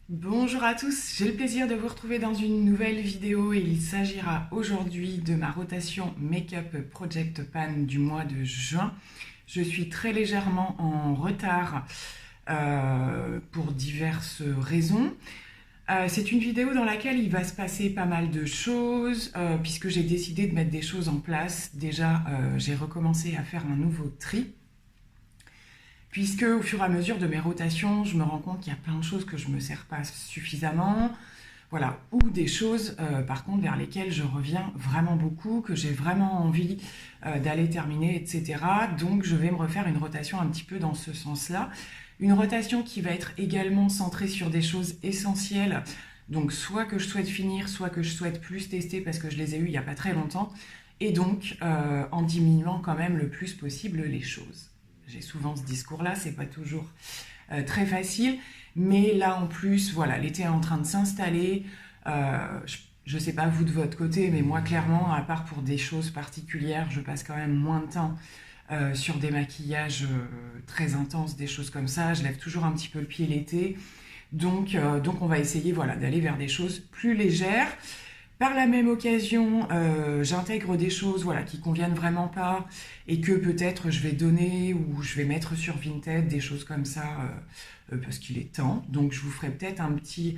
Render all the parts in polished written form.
Bonjour à tous, j'ai le plaisir de vous retrouver dans une nouvelle vidéo et il s'agira aujourd'hui de ma rotation Make-up Project Pan du mois de juin. Je suis très légèrement en retard pour diverses raisons. C'est une vidéo dans laquelle il va se passer pas mal de choses puisque j'ai décidé de mettre des choses en place. Déjà, j'ai recommencé à faire un nouveau tri. Puisque au fur et à mesure de mes rotations, je me rends compte qu'il y a plein de choses que je ne me sers pas suffisamment, voilà, ou des choses par contre vers lesquelles je reviens vraiment beaucoup, que j'ai vraiment envie d'aller terminer, etc. Donc je vais me refaire une rotation un petit peu dans ce sens-là. Une rotation qui va être également centrée sur des choses essentielles, donc soit que je souhaite finir, soit que je souhaite plus tester parce que je les ai eues il n'y a pas très longtemps, et donc en diminuant quand même le plus possible les choses. J'ai souvent ce discours-là, c'est pas toujours très facile, mais là en plus, voilà, l'été est en train de s'installer. Je sais pas vous de votre côté, mais moi clairement, à part pour des choses particulières, je passe quand même moins de temps sur des maquillages très intenses, des choses comme ça. Je lève toujours un petit peu le pied l'été, donc on va essayer, voilà, d'aller vers des choses plus légères. Par la même occasion, j'intègre des choses, voilà, qui conviennent vraiment pas et que peut-être je vais donner ou je vais mettre sur Vinted, des choses comme ça, parce qu'il est temps. Donc je vous ferai peut-être un petit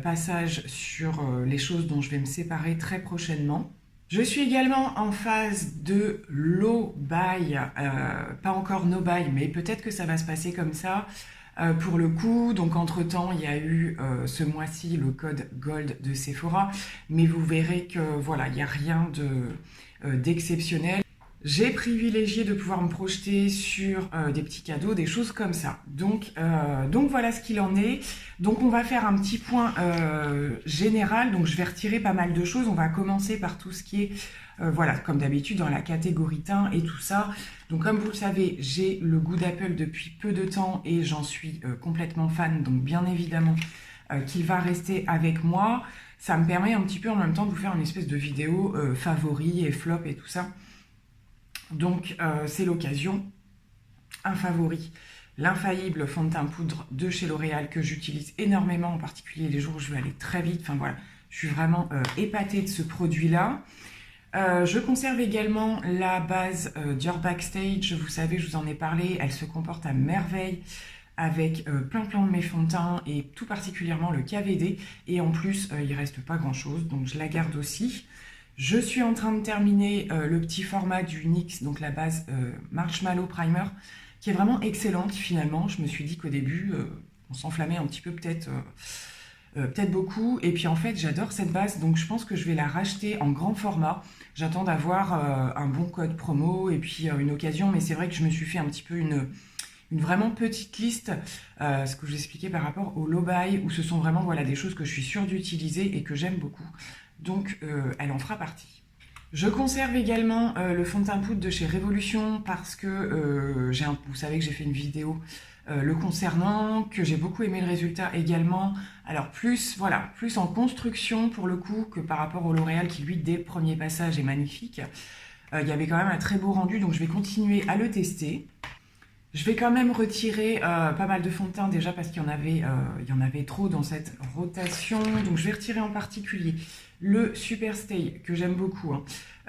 passage sur les choses dont je vais me séparer très prochainement. Je suis également en phase de low buy, pas encore no buy, mais peut-être que ça va se passer comme ça. Pour le coup, donc entre-temps, il y a eu ce mois-ci le code Gold de Sephora, mais vous verrez que voilà, il n'y a rien d'exceptionnel. J'ai privilégié de pouvoir me projeter sur des petits cadeaux, des choses comme ça. Donc voilà ce qu'il en est. Donc on va faire un petit point général. Donc je vais retirer pas mal de choses. On va commencer par tout ce qui est, voilà, comme d'habitude dans la catégorie teint et tout ça. Donc comme vous le savez, j'ai le goût d'Apple depuis peu de temps et j'en suis complètement fan. Donc bien évidemment qu'il va rester avec moi. Ça me permet un petit peu en même temps de vous faire une espèce de vidéo favoris et flop et tout ça. Donc c'est l'occasion. Un favori, l'infaillible fond de teint poudre de chez L'Oréal que j'utilise énormément, en particulier les jours où je vais aller très vite. Enfin voilà, je suis vraiment épatée de ce produit-là. Je conserve également la base Dior Backstage. Vous savez, je vous en ai parlé, elle se comporte à merveille avec plein de mes fonds de teint et tout particulièrement le KVD. Et en plus, il reste pas grand-chose, donc je la garde aussi. Je suis en train de terminer le petit format du NYX, donc la base Marshmallow Primer, qui est vraiment excellente finalement. Je me suis dit qu'au début, on s'enflammait un petit peu peut-être beaucoup. Et puis en fait, j'adore cette base, donc je pense que je vais la racheter en grand format. J'attends d'avoir un bon code promo et puis une occasion, mais c'est vrai que je me suis fait un petit peu une vraiment petite liste, ce que je vous expliquais par rapport au low buy, où ce sont vraiment voilà, des choses que je suis sûre d'utiliser et que j'aime beaucoup. Donc elle en fera partie. Je conserve également le fond de teint poudre de chez Révolution parce que vous savez que j'ai fait une vidéo le concernant, que j'ai beaucoup aimé le résultat également. Alors plus en construction pour le coup que par rapport au L'Oréal qui lui dès le premier passage est magnifique. Il y avait quand même un très beau rendu, donc je vais continuer à le tester. Je vais quand même retirer pas mal de fond de teint déjà parce qu'il y en avait trop dans cette rotation. Donc je vais retirer en particulier le Super Stay que j'aime beaucoup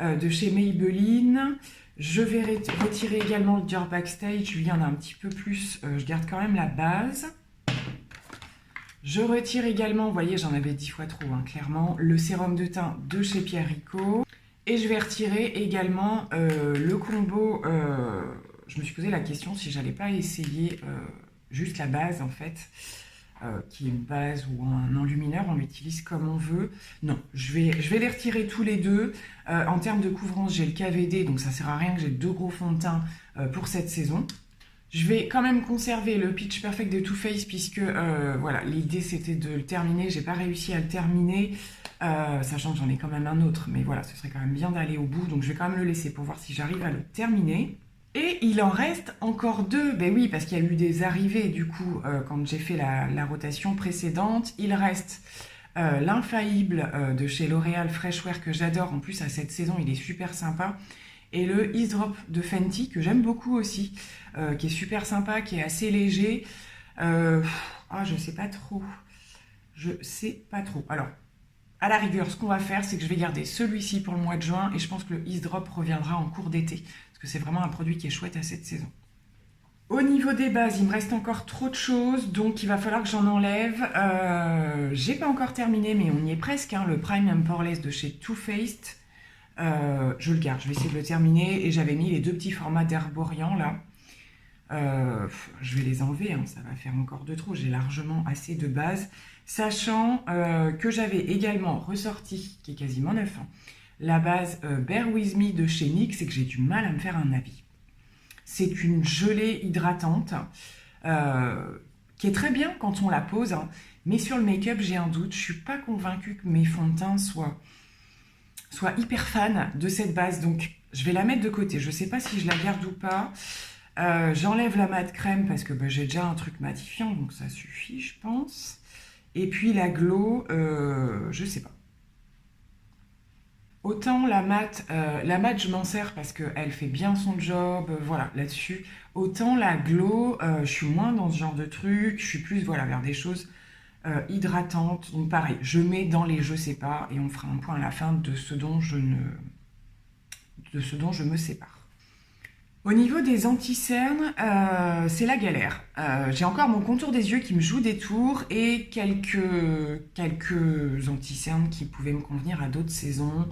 de chez Maybelline. Je vais retirer également le Dior Backstage. Lui, il y en a un petit peu plus. Je garde quand même la base. Je retire également, vous voyez, j'en avais 10 fois trop, clairement, le sérum de teint de chez Pierre Rico. Et je vais retirer également le combo... je me suis posé la question si j'allais pas essayer juste la base en fait, qui est une base ou un enlumineur, on l'utilise comme on veut. Non, je vais les retirer tous les deux. En termes de couvrance, j'ai le KVD, donc ça sert à rien que j'ai deux gros fonds de teint pour cette saison. Je vais quand même conserver le Pitch Perfect de Too Faced puisque voilà, l'idée c'était de le terminer. J'ai pas réussi à le terminer, sachant que j'en ai quand même un autre, mais voilà, ce serait quand même bien d'aller au bout, donc je vais quand même le laisser pour voir si j'arrive à le terminer. Et il en reste encore deux. Ben oui, parce qu'il y a eu des arrivées du coup quand j'ai fait la rotation précédente. Il reste l'infaillible de chez L'Oréal Freshwear que j'adore. En plus, à cette saison, il est super sympa. Et le Ease Drop de Fenty que j'aime beaucoup aussi, qui est super sympa, qui est assez léger. Je sais pas trop. Je sais pas trop. Alors, à la rigueur, ce qu'on va faire, c'est que je vais garder celui-ci pour le mois de juin et je pense que le Ease Drop reviendra en cours d'été parce que c'est vraiment un produit qui est chouette à cette saison. Au niveau des bases, il me reste encore trop de choses, donc il va falloir que j'en enlève. J'ai pas encore terminé, mais on y est presque, hein, le Prime Poreless de chez Too Faced. Je le garde, je vais essayer de le terminer. Et j'avais mis les 2 petits formats d'Herborian là. Je vais les enlever, hein, ça va faire encore de trop. J'ai largement assez de bases. Sachant que j'avais également ressorti, qui est quasiment neuf, hein, la base Bear With Me de chez NYX et que j'ai du mal à me faire un avis. C'est une gelée hydratante qui est très bien quand on la pose, hein, mais sur le make-up, j'ai un doute. Je ne suis pas convaincue que mes fonds de teint soient hyper fan de cette base, donc je vais la mettre de côté. Je ne sais pas si je la garde ou pas. J'enlève la mat crème parce que j'ai déjà un truc matifiant, donc ça suffit, je pense. Et puis la glow, je sais pas. Autant la mat, je m'en sers parce qu'elle fait bien son job, voilà, là-dessus. Autant la glow, je suis moins dans ce genre de truc, je suis plus, voilà, vers des choses hydratantes. Donc pareil, je mets dans les je sais pas et on fera un point à la fin de ce dont je me sépare. Au niveau des anti-cernes, c'est la galère. J'ai encore mon contour des yeux qui me joue des tours et quelques anti-cernes qui pouvaient me convenir à d'autres saisons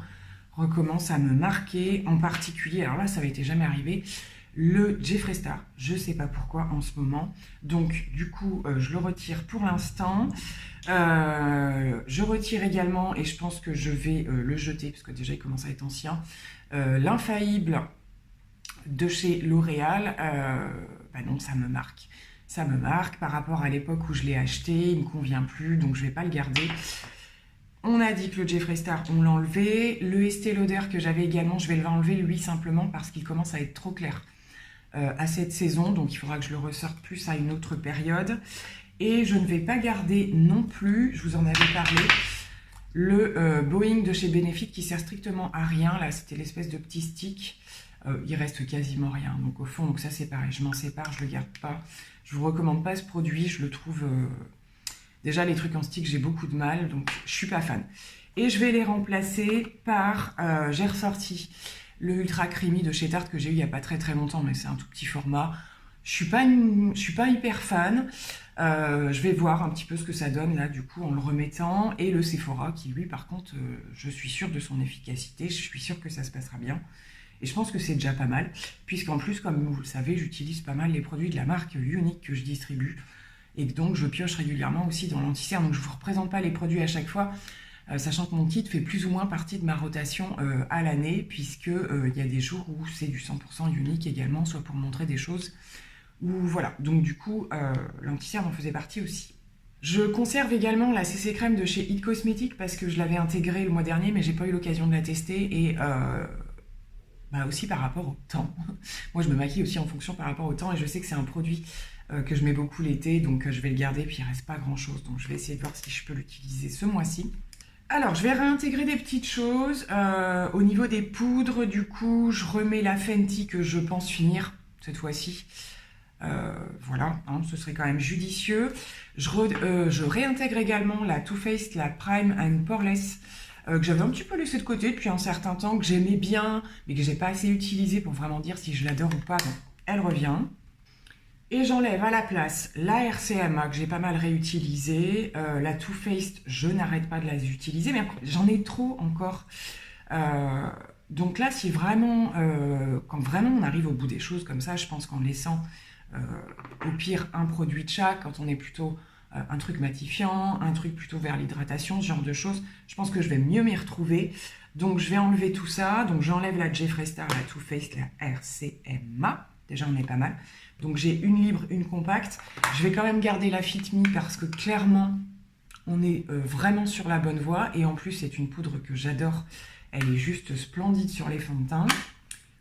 recommence à me marquer, en particulier, alors là ça m'était jamais arrivé, le Jeffree Star, je sais pas pourquoi en ce moment, donc du coup je le retire pour l'instant. Je retire également, et je pense que je vais le jeter, parce que déjà il commence à être ancien, l'infaillible de chez L'Oréal. Non, ça me marque. Ça me marque par rapport à l'époque où je l'ai acheté, il ne me convient plus, donc je ne vais pas le garder. On a dit que le Jeffree Star, on l'a enlevé. Le Estée Lauder que j'avais également, je vais l'enlever lui simplement parce qu'il commence à être trop clair à cette saison. Donc il faudra que je le ressorte plus à une autre période. Et je ne vais pas garder non plus, je vous en avais parlé, le Boeing de chez Benefit qui sert strictement à rien. Là, c'était l'espèce de petit stick. Il reste quasiment rien. Donc au fond, donc ça c'est pareil. Je m'en sépare, je ne le garde pas. Je ne vous recommande pas ce produit. Je le trouve... Déjà, les trucs en stick, j'ai beaucoup de mal, donc je suis pas fan. Et je vais les remplacer par... j'ai ressorti le Ultra Creamy de chez Tarte que j'ai eu il n'y a pas très longtemps, mais c'est un tout petit format. Je suis pas hyper fan. Je vais voir un petit peu ce que ça donne là, du coup, en le remettant. Et le Sephora qui, lui, par contre, je suis sûre de son efficacité. Je suis sûre que ça se passera bien. Et je pense que c'est déjà pas mal, puisqu'en plus, comme vous le savez, j'utilise pas mal les produits de la marque Unique que je distribue. Et donc, je pioche régulièrement aussi dans l'anti-cerne. Donc, je ne vous représente pas les produits à chaque fois, sachant que mon kit fait plus ou moins partie de ma rotation à l'année, puisqu'il y a des jours où c'est du 100% Unique également, soit pour montrer des choses. Ou voilà. Donc, du coup, l'anti-cerne en faisait partie aussi. Je conserve également la CC Crème de chez It Cosmetics parce que je l'avais intégrée le mois dernier, mais j'ai pas eu l'occasion de la tester. Et aussi par rapport au temps. Moi, je me maquille aussi en fonction par rapport au temps, et je sais que c'est un produit que je mets beaucoup l'été, donc je vais le garder, puis il reste pas grand chose, donc je vais essayer de voir si je peux l'utiliser ce mois-ci. Alors, je vais réintégrer des petites choses. Au niveau des poudres, du coup, je remets la Fenty que je pense finir cette fois-ci. Voilà, hein, ce serait quand même judicieux. Je réintègre également la Too Faced, la Prime and Poreless, que j'avais un petit peu laissé de côté depuis un certain temps, que j'aimais bien, mais que j'ai pas assez utilisé pour vraiment dire si je l'adore ou pas. Donc, elle revient. Et j'enlève à la place la RCMA que j'ai pas mal réutilisée. La Too Faced, je n'arrête pas de la utiliser, mais j'en ai trop encore. Donc là, si vraiment, quand vraiment on arrive au bout des choses comme ça, je pense qu'en laissant au pire un produit de chaque, quand on est plutôt un truc matifiant, un truc plutôt vers l'hydratation, ce genre de choses, je pense que je vais mieux m'y retrouver. Donc je vais enlever tout ça. Donc j'enlève la Jeffree Star, la Too Faced, la RCMA. Déjà on est pas mal. Donc j'ai une libre, une compacte. Je vais quand même garder la Fit Me parce que clairement on est vraiment sur la bonne voie. Et en plus c'est une poudre que j'adore. Elle est juste splendide sur les fonds de teint.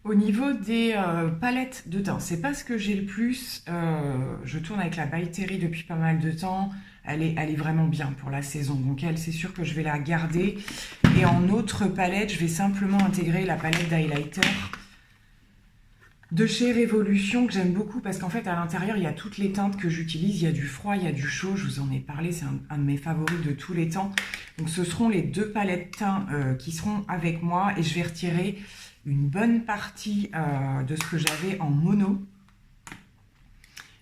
Au niveau des palettes de teint, c'est pas ce que j'ai le plus. Je tourne avec la By Terry depuis pas mal de temps. Elle est vraiment bien pour la saison. Donc elle, c'est sûr que je vais la garder. Et en autre palette, je vais simplement intégrer la palette d'highlighter de chez Révolution que j'aime beaucoup parce qu'en fait à l'intérieur il y a toutes les teintes que j'utilise, il y a du froid, il y a du chaud, je vous en ai parlé, c'est un de mes favoris de tous les temps. Donc ce seront les 2 palettes teints qui seront avec moi et je vais retirer une bonne partie de ce que j'avais en mono.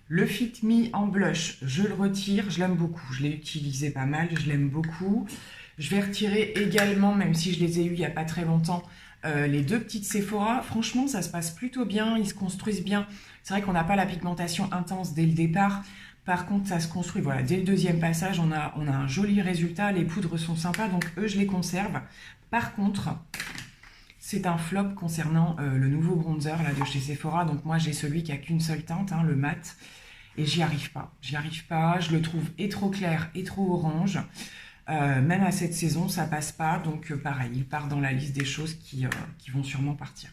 Le Fit Me en blush, je le retire, je l'aime beaucoup, je l'ai utilisé pas mal, je l'aime beaucoup. Je vais retirer également, même si je les ai eus il n'y a pas très longtemps, les 2 petites Sephora. Franchement, ça se passe plutôt bien, ils se construisent bien. C'est vrai qu'on n'a pas la pigmentation intense dès le départ. Par contre, ça se construit, voilà, dès le 2e passage, on a un joli résultat. Les poudres sont sympas, donc eux, je les conserve. Par contre, c'est un flop concernant le nouveau bronzer là, de chez Sephora. Donc moi, j'ai celui qui a qu'une seule teinte, hein, le mat. Et j'y arrive pas. J'y arrive pas. Je le trouve et trop clair et trop orange. Même à cette saison, ça passe pas. Donc pareil, il part dans la liste des choses qui vont sûrement partir.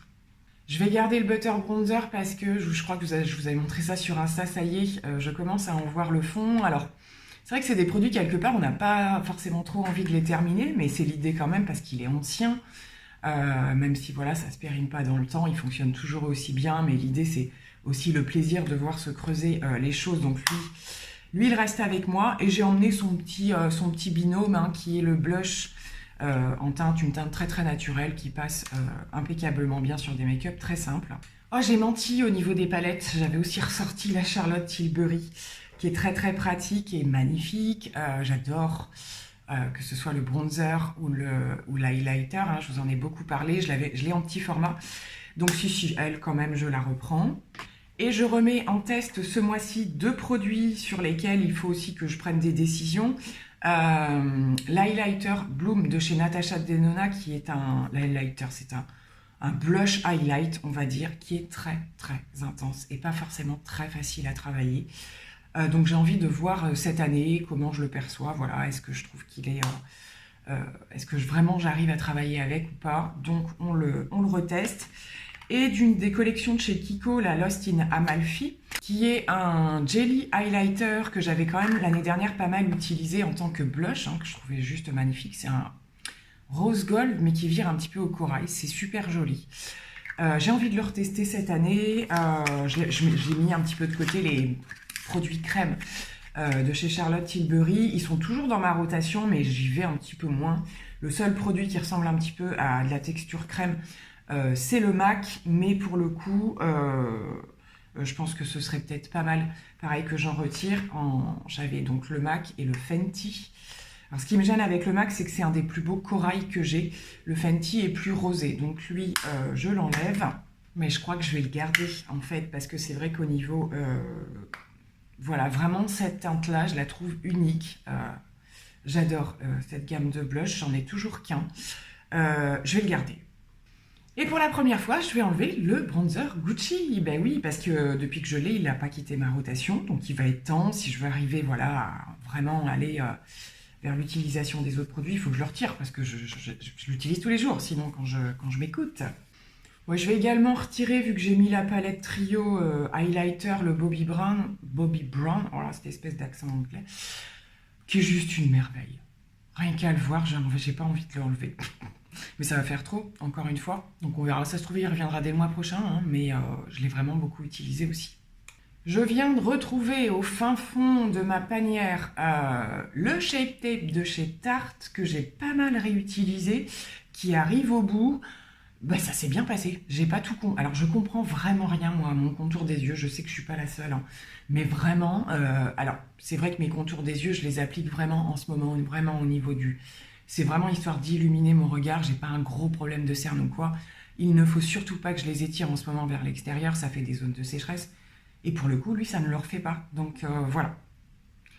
Je vais garder le Butter Bronzer parce que je crois que je vous avais montré ça sur Insta, ça y est, je commence à en voir le fond. Alors, c'est vrai que c'est des produits, quelque part, on n'a pas forcément trop envie de les terminer, mais c'est l'idée quand même parce qu'il est ancien. Même si voilà, ça se périme pas dans le temps, il fonctionne toujours aussi bien, mais l'idée c'est aussi le plaisir de voir se creuser les choses. Donc lui il reste avec moi et j'ai emmené son petit binôme hein, qui est le blush en teinte, une teinte très très naturelle qui passe impeccablement bien sur des make-up très simples. Oh, j'ai menti au niveau des palettes, j'avais aussi ressorti la Charlotte Tilbury qui est très très pratique et magnifique. J'adore que ce soit le bronzer ou l'highlighter, hein, je vous en ai beaucoup parlé, je l'ai en petit format. Donc si, elle quand même, je la reprends. Et je remets en test ce mois-ci 2 produits sur lesquels il faut aussi que je prenne des décisions. L'highlighter Bloom de chez Natasha Denona, qui est l'highlighter, c'est un blush highlight, on va dire, qui est très très intense et pas forcément très facile à travailler. Donc j'ai envie de voir cette année comment je le perçois. Voilà, est-ce que je trouve qu'il est... est-ce que vraiment j'arrive à travailler avec ou pas? Donc on le reteste. Et des collections de chez Kiko, la Lost in Amalfi, qui est un jelly highlighter que j'avais quand même l'année dernière pas mal utilisé en tant que blush, hein, que je trouvais juste magnifique. C'est un rose gold, mais qui vire un petit peu au corail. C'est super joli. J'ai envie de le retester cette année. J'ai mis un petit peu de côté les produits crème de chez Charlotte Tilbury. Ils sont toujours dans ma rotation, mais j'y vais un petit peu moins. Le seul produit qui ressemble un petit peu à de la texture crème, c'est le MAC, mais pour le coup, je pense que ce serait peut-être pas mal, pareil, que j'en retire. J'avais donc le MAC et le Fenty. Alors, ce qui me gêne avec le MAC, c'est que c'est un des plus beaux corails que j'ai. Le Fenty est plus rosé, donc lui, je l'enlève. Mais je crois que je vais le garder, en fait, parce que c'est vrai qu'au niveau... voilà, vraiment, cette teinte-là, je la trouve unique. J'adore cette gamme de blush, j'en ai toujours qu'un. Je vais le garder. Et pour la première fois, je vais enlever le bronzer Gucci. Ben oui, parce que depuis que je l'ai, il n'a pas quitté ma rotation. Donc il va être temps, si je veux arriver voilà, à vraiment aller vers l'utilisation des autres produits, il faut que je le retire parce que je l'utilise tous les jours, sinon quand je m'écoute. Ouais, je vais également retirer, vu que j'ai mis la palette trio highlighter, le Bobbi Brown, voilà, cette espèce d'accent anglais, qui est juste une merveille. Rien qu'à le voir, j'ai pas envie de l'enlever. Mais ça va faire trop, encore une fois. Donc on verra, ça se trouve, il reviendra dès le mois prochain, hein, mais je l'ai vraiment beaucoup utilisé aussi. Je viens de retrouver au fin fond de ma panière le Shape Tape de chez Tarte, que j'ai pas mal réutilisé, qui arrive au bout. Bah, ça s'est bien passé, j'ai pas tout alors je comprends vraiment rien moi, mon contour des yeux, je sais que je suis pas la seule, hein. Mais vraiment, alors c'est vrai que mes contours des yeux, je les applique vraiment en ce moment, vraiment au niveau c'est vraiment histoire d'illuminer mon regard, j'ai pas un gros problème de cerne ou quoi. Il ne faut surtout pas que je les étire en ce moment vers l'extérieur, ça fait des zones de sécheresse. Et pour le coup, lui, ça ne le refait pas, donc voilà.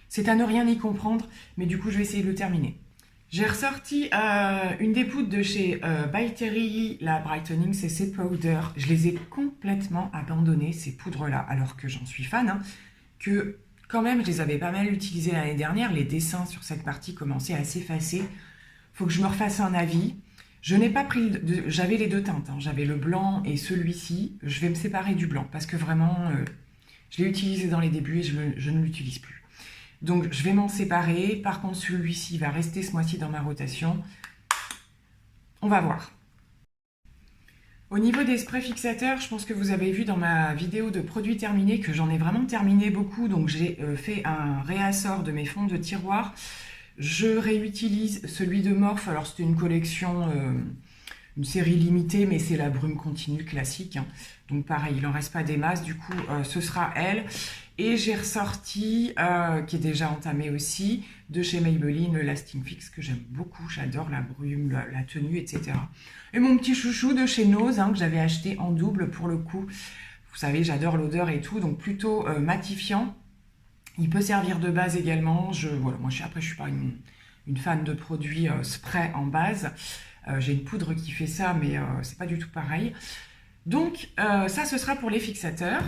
C'est à ne rien y comprendre, mais du coup je vais essayer de le terminer. J'ai ressorti une des poudres de chez By Terry, la Brightening CC Powder. Je les ai complètement abandonnées, ces poudres-là, alors que j'en suis fan, hein, que quand même, je les avais pas mal utilisées l'année dernière. Les dessins sur cette partie commençaient à s'effacer. Faut que je me refasse un avis. Je n'ai pas pris... J'avais les 2 teintes, hein, j'avais le blanc et celui-ci. Je vais me séparer du blanc, parce que vraiment, je l'ai utilisé dans les débuts et je ne l'utilise plus. Donc, je vais m'en séparer. Par contre, celui-ci va rester ce mois-ci dans ma rotation. On va voir. Au niveau des sprays fixateurs, je pense que vous avez vu dans ma vidéo de produits terminés que j'en ai vraiment terminé beaucoup. Donc j'ai fait un réassort de mes fonds de tiroir. Je réutilise celui de Morphe. Alors c'était une collection, une série limitée, mais c'est la brume continue classique, hein. Donc pareil, il n'en reste pas des masses. Du coup, ce sera elle. Et j'ai ressorti, qui est déjà entamé aussi, de chez Maybelline, le Lasting Fix, que j'aime beaucoup. J'adore la brume, la tenue, etc. Et mon petit chouchou de chez Nose, hein, que j'avais acheté en double pour le coup. Vous savez, j'adore l'odeur et tout, donc plutôt matifiant. Il peut servir de base également. Voilà, moi, je suis pas une fan de produits spray en base. J'ai une poudre qui fait ça, mais c'est pas du tout pareil. Donc, ça, ce sera pour les fixateurs.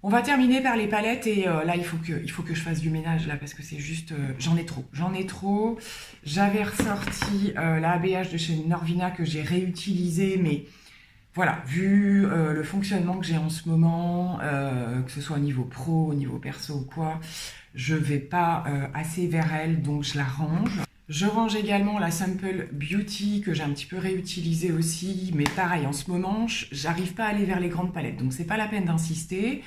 On va terminer par les palettes et là, il faut que je fasse du ménage là parce que c'est juste... j'en ai trop. J'avais ressorti la ABH de chez Norvina que j'ai réutilisé, mais voilà, vu le fonctionnement que j'ai en ce moment, que ce soit au niveau pro, au niveau perso ou quoi, je vais pas assez vers elle, donc je la range. Je range également la Sample Beauty que j'ai un petit peu réutilisée aussi, mais pareil, en ce moment, j'arrive pas à aller vers les grandes palettes, donc c'est pas la peine d'insister.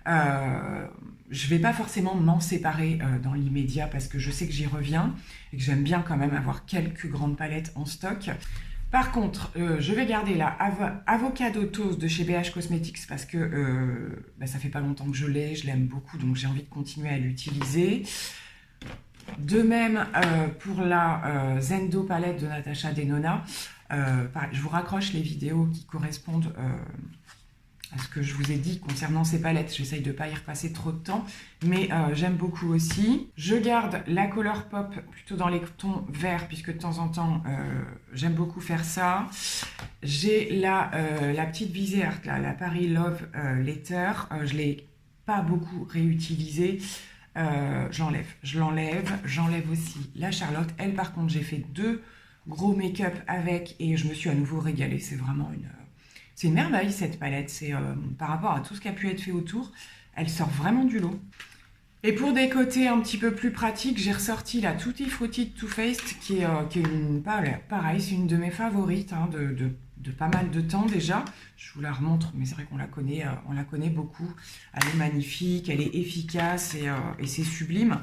Je vais pas forcément m'en séparer dans l'immédiat parce que je sais que j'y reviens et que j'aime bien quand même avoir quelques grandes palettes en stock. Par contre, je vais garder la Avocado Toast de chez BH Cosmetics parce que ça fait pas longtemps que je l'aime beaucoup, donc j'ai envie de continuer à l'utiliser. De même pour la Zendo palette de Natasha Denona. Je vous raccroche les vidéos qui correspondent à ce que je vous ai dit concernant ces palettes. J'essaye de ne pas y repasser trop de temps, mais j'aime beaucoup aussi. Je garde la Colourpop plutôt dans les tons verts, puisque de temps en temps, j'aime beaucoup faire ça. J'ai la petite visée art, la Paris Love Letter. Je ne l'ai pas beaucoup réutilisée. J'enlève aussi la Charlotte. Elle, par contre, j'ai fait 2 gros make-up avec et je me suis à nouveau régalée. C'est vraiment c'est une merveille cette palette. C'est par rapport à tout ce qui a pu être fait autour, elle sort vraiment du lot. Et pour des côtés un petit peu plus pratiques, j'ai ressorti la Tutti Frutti de Too Faced qui est pareil, c'est une de mes favorites hein, de pas mal de temps déjà. Je vous la remontre, mais c'est vrai qu'on la connaît beaucoup. Elle est magnifique, elle est efficace et c'est sublime.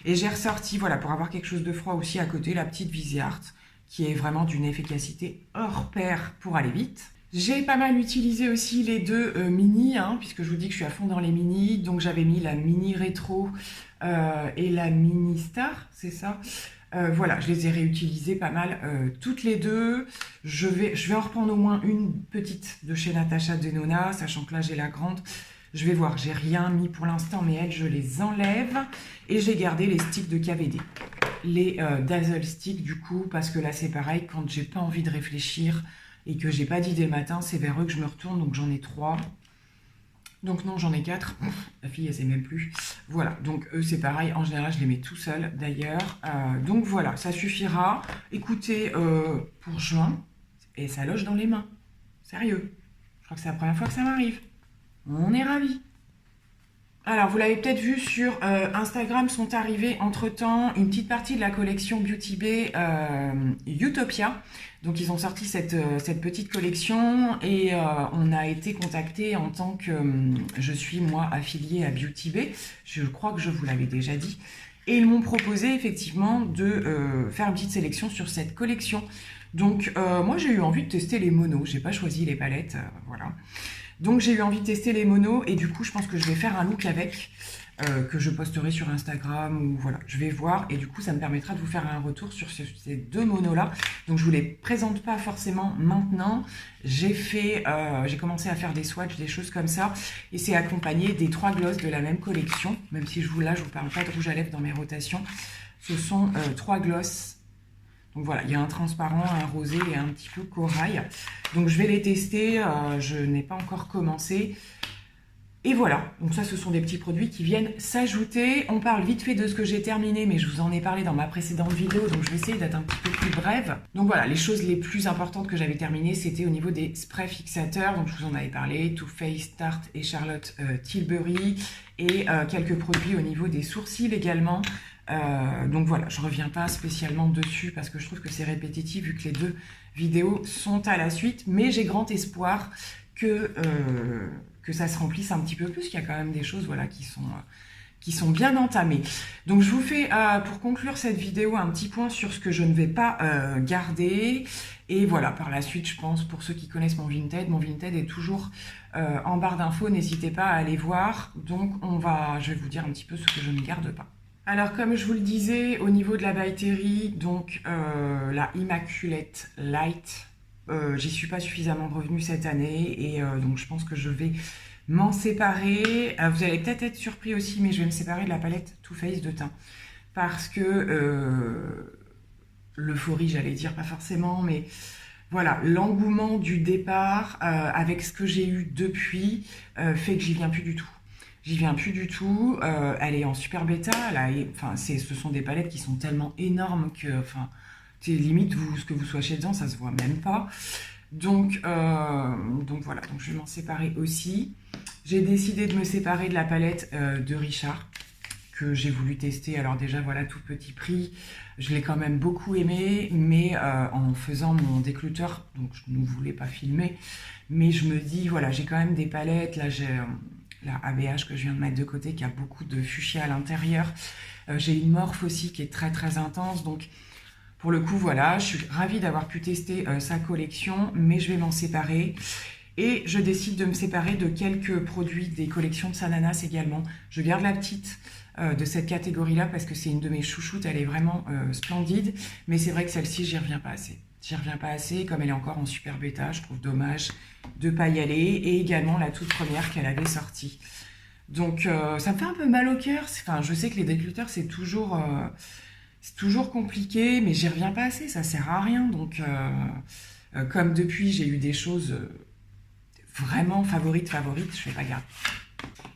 Et j'ai ressorti, voilà, pour avoir quelque chose de froid aussi à côté, la petite Visée Art qui est vraiment d'une efficacité hors pair pour aller vite. J'ai pas mal utilisé aussi les 2 mini, hein, puisque je vous dis que je suis à fond dans les mini. Donc j'avais mis la mini rétro et la mini star, c'est ça. Voilà, je les ai réutilisées pas mal toutes les 2. Je vais en reprendre au moins une petite de chez Natasha Denona, sachant que là j'ai la grande. Je vais voir, j'ai rien mis pour l'instant, mais elles, je les enlève. Et j'ai gardé les sticks de KVD. Les Dazzle Sticks, du coup, parce que là c'est pareil, quand j'ai pas envie de réfléchir et que j'ai pas d'idée le matin, c'est vers eux que je me retourne, donc j'en ai 3. Donc non, j'en ai 4. La fille, elle sait même plus. Voilà, donc eux, c'est pareil. En général, je les mets tout seul, d'ailleurs. Donc voilà, ça suffira. Écoutez, pour juin, et ça loge dans les mains. Sérieux. Je crois que c'est la première fois que ça m'arrive. On est ravis. Alors, vous l'avez peut-être vu sur Instagram, sont arrivés entre-temps une petite partie de la collection Beauty Bay Utopia. Donc, ils ont sorti cette petite collection et on a été contacté en tant que je suis, moi, affiliée à Beauty Bay. Je crois que je vous l'avais déjà dit. Et ils m'ont proposé, effectivement, de faire une petite sélection sur cette collection. Donc, moi, j'ai eu envie de tester les monos. J'ai pas choisi les palettes, voilà. Donc j'ai eu envie de tester les monos et du coup je pense que je vais faire un look avec que je posterai sur Instagram ou voilà, je vais voir et du coup ça me permettra de vous faire un retour sur ces 2 monos là. Donc je vous les présente pas forcément maintenant. J'ai commencé à faire des swatchs, des choses comme ça et c'est accompagné des 3 glosses de la même collection. Même si je vous parle pas de rouge à lèvres dans mes rotations. Ce sont 3 glosses. Donc voilà, il y a un transparent, un rosé et un petit peu corail. Donc je vais les tester, je n'ai pas encore commencé. Et voilà, donc ça ce sont des petits produits qui viennent s'ajouter. On parle vite fait de ce que j'ai terminé, mais je vous en ai parlé dans ma précédente vidéo, donc je vais essayer d'être un petit peu plus brève. Donc voilà, les choses les plus importantes que j'avais terminées, c'était au niveau des sprays fixateurs. Donc je vous en avais parlé, Too Faced, Tarte et Charlotte Tilbury. Et quelques produits au niveau des sourcils également. Donc voilà, je reviens pas spécialement dessus parce que je trouve que c'est répétitif vu que les deux vidéos sont à la suite. Mais j'ai grand espoir que ça se remplisse un petit peu plus, qu'il y a quand même des choses voilà, qui sont bien entamées. Donc je vous fais, pour conclure cette vidéo, un petit point sur ce que je ne vais pas garder. Et voilà, par la suite, je pense, pour ceux qui connaissent mon Vinted est toujours en barre d'infos, n'hésitez pas à aller voir. Donc je vais vous dire un petit peu ce que je ne garde pas. Alors comme je vous le disais, au niveau de la By Terry, donc la Immaculate Light, j'y suis pas suffisamment revenue cette année et donc je pense que je vais m'en séparer. Vous allez peut-être être surpris aussi, mais je vais me séparer de la palette Too Faced de teint parce que l'euphorie, j'allais dire, pas forcément, mais voilà, l'engouement du départ avec ce que j'ai eu depuis fait que j'y viens plus du tout. J'y viens plus du tout. Elle est en super bêta. Ce sont des palettes qui sont tellement énormes que, limite, ce que vous swatchez dedans, ça se voit même pas. Donc voilà, donc je vais m'en séparer aussi. J'ai décidé de me séparer de la palette de Richard que j'ai voulu tester. Alors déjà, voilà, tout petit prix. Je l'ai quand même beaucoup aimé, mais en faisant mon décluteur, donc je ne voulais pas filmer, mais je me dis, voilà, j'ai quand même des palettes. Là, j'ai la ABH que je viens de mettre de côté, qui a beaucoup de fuchsia à l'intérieur. J'ai une morphe aussi qui est très très intense, donc pour le coup, voilà, je suis ravie d'avoir pu tester sa collection, mais je vais m'en séparer. Et je décide de me séparer de quelques produits des collections de Sananas également. Je garde la petite de cette catégorie-là parce que c'est une de mes chouchoutes, elle est vraiment splendide. Mais c'est vrai que celle-ci, j'y reviens pas assez. J'y reviens pas assez, comme elle est encore en super bêta, je trouve dommage de pas y aller. Et également la toute première qu'elle avait sortie. Donc ça me fait un peu mal au cœur. Enfin, je sais que les décluteurs, c'est toujours compliqué, mais j'y reviens pas assez, ça sert à rien. Donc comme depuis, j'ai eu des choses vraiment favorites, je vais pas garder.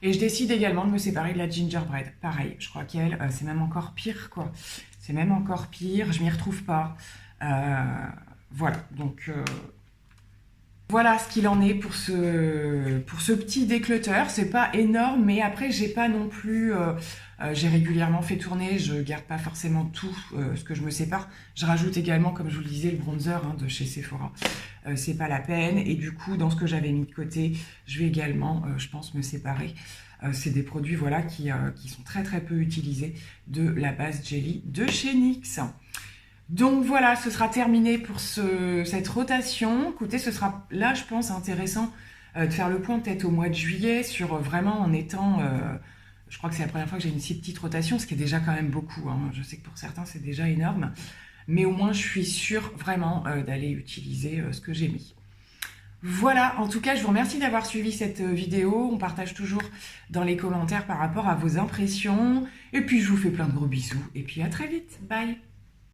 Et je décide également de me séparer de la Gingerbread. Pareil, je crois qu'elle, c'est même encore pire, quoi. C'est même encore pire, je m'y retrouve pas. Voilà, donc voilà ce qu'il en est pour ce petit décluteur. C'est pas énorme, mais après, j'ai pas non plus... j'ai régulièrement fait tourner, je garde pas forcément tout ce que je me sépare. Je rajoute également, comme je vous le disais, le bronzer de chez Sephora. C'est pas la peine. Et du coup, dans ce que j'avais mis de côté, je vais également, je pense, me séparer. C'est des produits voilà, qui sont très très peu utilisés de la base Jelly de chez NYX. Donc voilà, ce sera terminé pour cette rotation. Écoutez, ce sera là, je pense, intéressant de faire le point peut-être au mois de juillet sur vraiment en étant... je crois que c'est la première fois que j'ai une si petite rotation, ce qui est déjà quand même beaucoup. Hein. Je sais que pour certains, c'est déjà énorme. Mais au moins, je suis sûre vraiment d'aller utiliser ce que j'ai mis. Voilà, en tout cas, je vous remercie d'avoir suivi cette vidéo. On partage toujours dans les commentaires par rapport à vos impressions. Et puis, je vous fais plein de gros bisous. Et puis, à très vite. Bye!